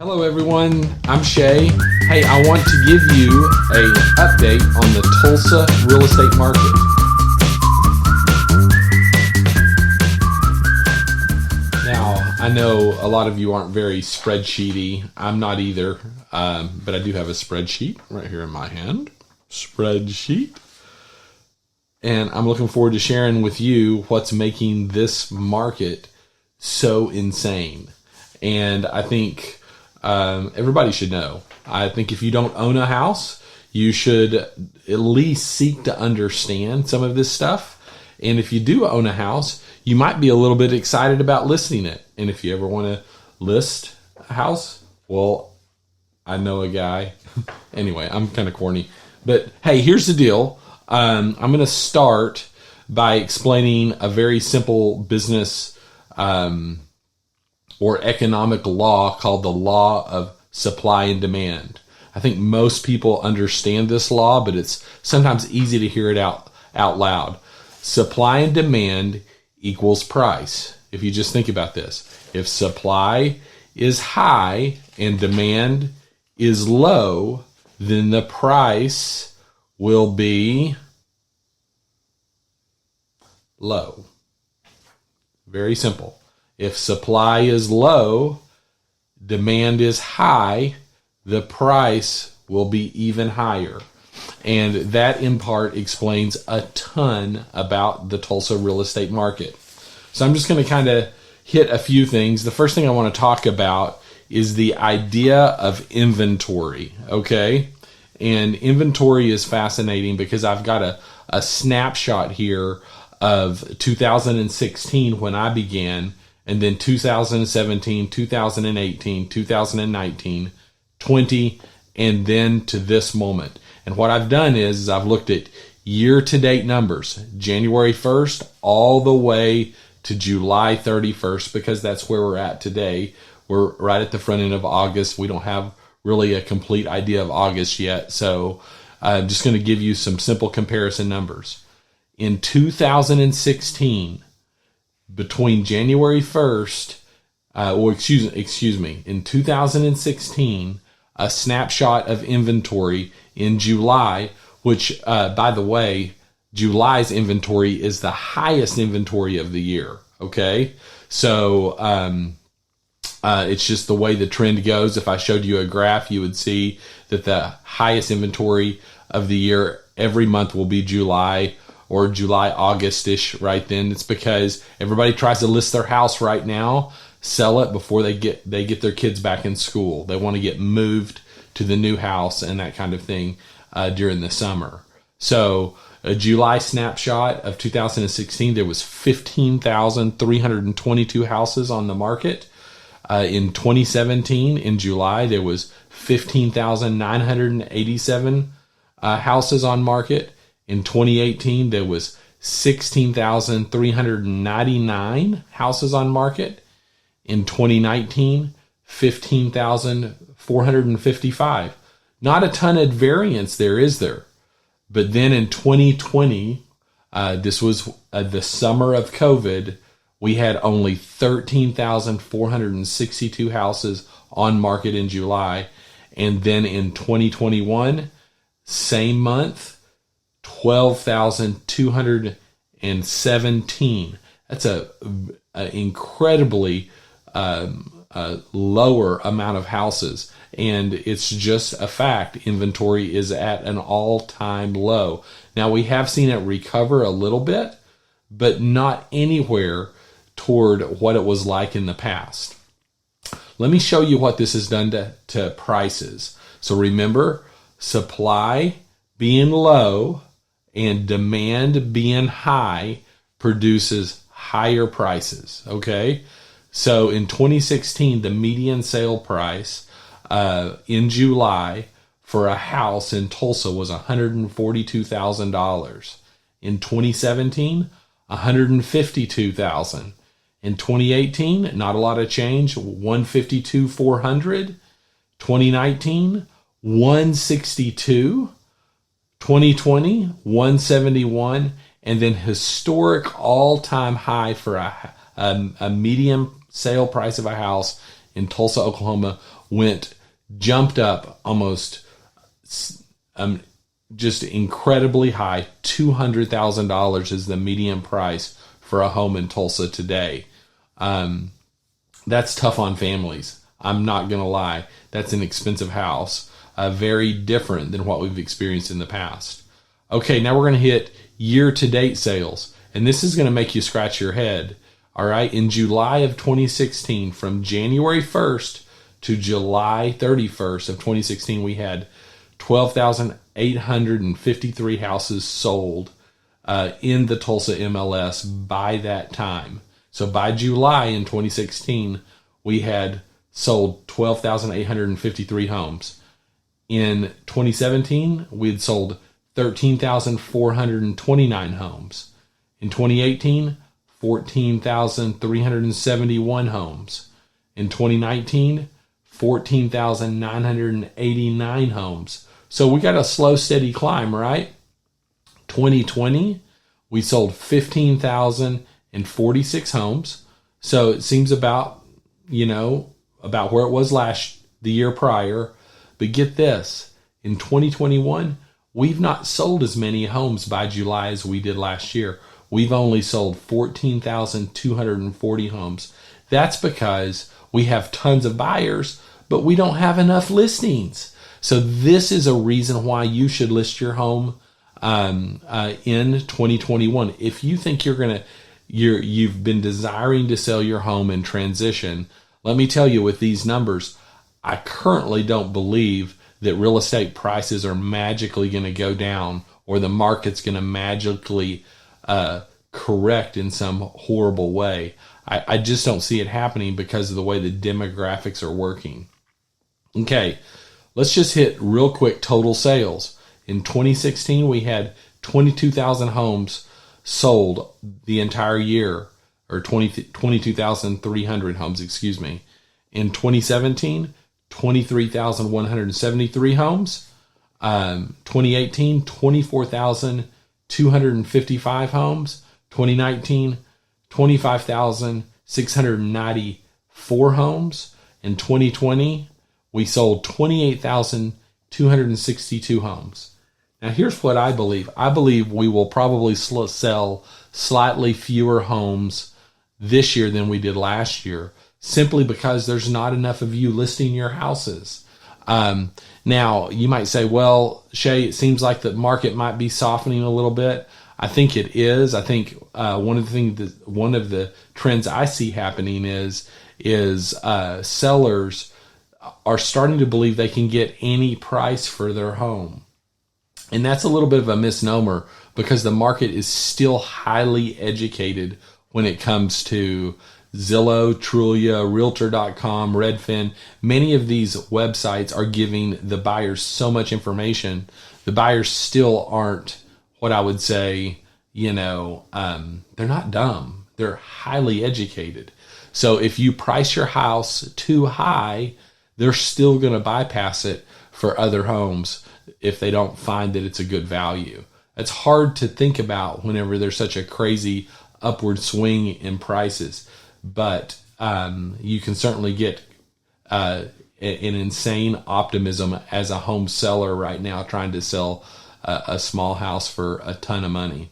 Hello everyone, I'm Shay. Hey, I want to give you an update on the Tulsa Real Estate Market. Now, I know a lot of you aren't very spreadsheety. I'm not either, but I do have a spreadsheet right here in my hand. Spreadsheet. And I'm looking forward to sharing with you what's making this market so insane. And I think everybody should know. I think if you don't own a house, you should at least seek to understand some of this stuff. And if you do own a house, you might be a little bit excited about listing it. And if you ever want to list a house, well, I know a guy. Anyway, I'm kind of corny. But hey, here's the deal. I'm going to start by explaining a very simple business or economic law called the law of supply and demand. I think most people understand this law, but it's sometimes easy to hear it out loud. Supply and demand equals price. If you just think about this, if supply is high and demand is low, then the price will be low. Very simple. If supply is low, demand is high, the price will be even higher. And that in part explains a ton about the Tulsa real estate market. So I'm just going to kind of hit a few things. The first thing I want to talk about is the idea of inventory, okay? And inventory is fascinating because I've got a snapshot here of 2016 when I began, and then 2017, 2018, 2019, 20, and then to this moment. And what I've done is I've looked at year-to-date numbers, January 1st all the way to July 31st, because that's where we're at today. We're right at the front end of August. We don't have really a complete idea of August yet, so I'm just going to give you some simple comparison numbers. In 2016, between January 1st, in 2016, a snapshot of inventory in July, which, by the way, July's inventory is the highest inventory of the year, okay? So it's just the way the trend goes. If I showed you a graph, you would see that the highest inventory of the year every month will be July, or July, August-ish right then. It's because everybody tries to list their house right now, sell it before they get their kids back in school. They want to get moved to the new house and that kind of thing during the summer. So a July snapshot of 2016, there was 15,322 houses on the market. In 2017, in July, there was 15,987 houses on market. In 2018, there was 16,399 houses on market. In 2019, 15,455. Not a ton of variance there, is there? But then in 2020, this was the summer of COVID, we had only 13,462 houses on market in July. And then in 2021, same month, 12,217. That's a incredibly lower amount of houses. And it's just a fact. Inventory is at an all-time low. Now, we have seen it recover a little bit, but not anywhere toward what it was like in the past. Let me show you what this has done to prices. So remember, supply being low and demand being high produces higher prices, okay? So in 2016, the median sale price in July for a house in Tulsa was $142,000. In 2017, $152,000. In 2018, not a lot of change, $152,400. 2019, $162,000. 2020, $171,000, and then historic all-time high for a median sale price of a house in Tulsa, Oklahoma jumped up almost just incredibly high. $200,000 is the median price for a home in Tulsa today. That's tough on families. I'm not going to lie. That's an expensive house. Very different than what we've experienced in the past. Okay, now we're going to hit year-to-date sales. And this is going to make you scratch your head. All right, in July of 2016, from January 1st to July 31st of 2016, we had 12,853 houses sold in the Tulsa MLS by that time. So by July in 2016, we had sold 12,853 homes. In 2017, we had sold 13,429 homes. In 2018, 14,371 homes. In 2019, 14,989 homes. So we got a slow, steady climb, right? 2020, we sold 15,046 homes. So it seems about where it was the year prior. But get this, in 2021, we've not sold as many homes by July as we did last year. We've only sold 14,240 homes. That's because we have tons of buyers, but we don't have enough listings. So this is a reason why you should list your home in 2021. If you think you've been desiring to sell your home in transition, let me tell you, with these numbers, I currently don't believe that real estate prices are magically going to go down or the market's going to magically correct in some horrible way. I just don't see it happening because of the way the demographics are working. Okay, let's just hit real quick total sales. In 2016, we had 22,000 homes sold the entire year, or 22,300 homes, excuse me. In 2017, 23,173 homes. 2018, 24,255 homes. 2019, 25,694 homes. In 2020, we sold 28,262 homes. Now, here's what I believe. I believe we will probably sell slightly fewer homes this year than we did last year, simply because there's not enough of you listing your houses. Now, you might say, well, Shay, it seems like the market might be softening a little bit. I think it is. I think one of the trends I see happening is sellers are starting to believe they can get any price for their home. And that's a little bit of a misnomer, because the market is still highly educated when it comes to Zillow, Trulia, Realtor.com, Redfin. Many of these websites are giving the buyers so much information. The buyers still aren't what I would say, they're not dumb. They're highly educated. So if you price your house too high, they're still going to bypass it for other homes if they don't find that it's a good value. It's hard to think about whenever there's such a crazy upward swing in prices. But you can certainly get an insane optimism as a home seller right now trying to sell a small house for a ton of money.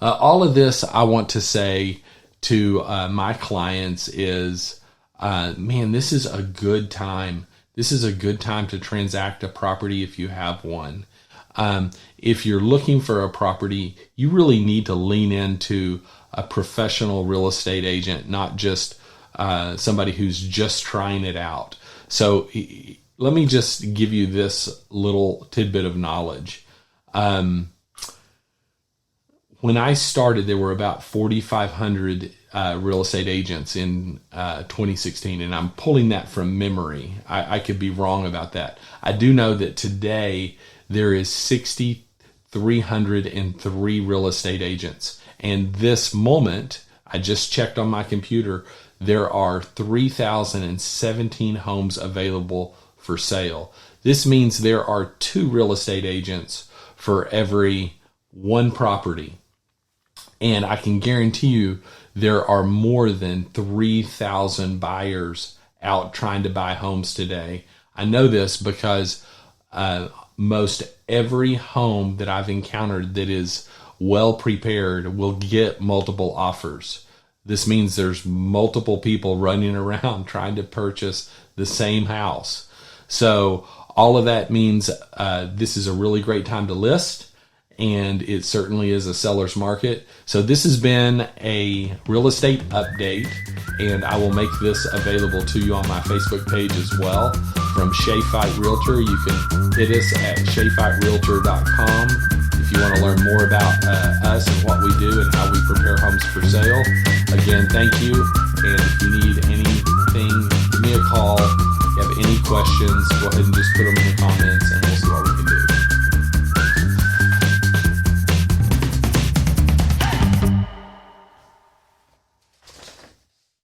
All of this I want to say to my clients is, this is a good time. This is a good time to transact a property if you have one. If you're looking for a property, you really need to lean into a professional real estate agent, not just somebody who's just trying it out. So let me just give you this little tidbit of knowledge. When I started, there were about 4,500 real estate agents in 2016, and I'm pulling that from memory. I could be wrong about that. I do know that today there is 6,303 real estate agents. And this moment, I just checked on my computer, there are 3,017 homes available for sale. This means there are 2 real estate agents for every 1 property. And I can guarantee you there are more than 3,000 buyers out trying to buy homes today. I know this because most every home that I've encountered that is well prepared will get multiple offers. This means there's multiple people running around trying to purchase the same house. So all of that means this is a really great time to list, and it certainly is a seller's market. So this has been a real estate update, and I will make this available to you on my Facebook page as well. From Shea Fight Realtor, you can hit us at shayfightrealtor.com if you want to learn more about us and what we do and how we prepare homes for sale. Again, thank you, and if you need anything, give me a call. If you have any questions, go ahead and just put them in the comments, and we'll see what we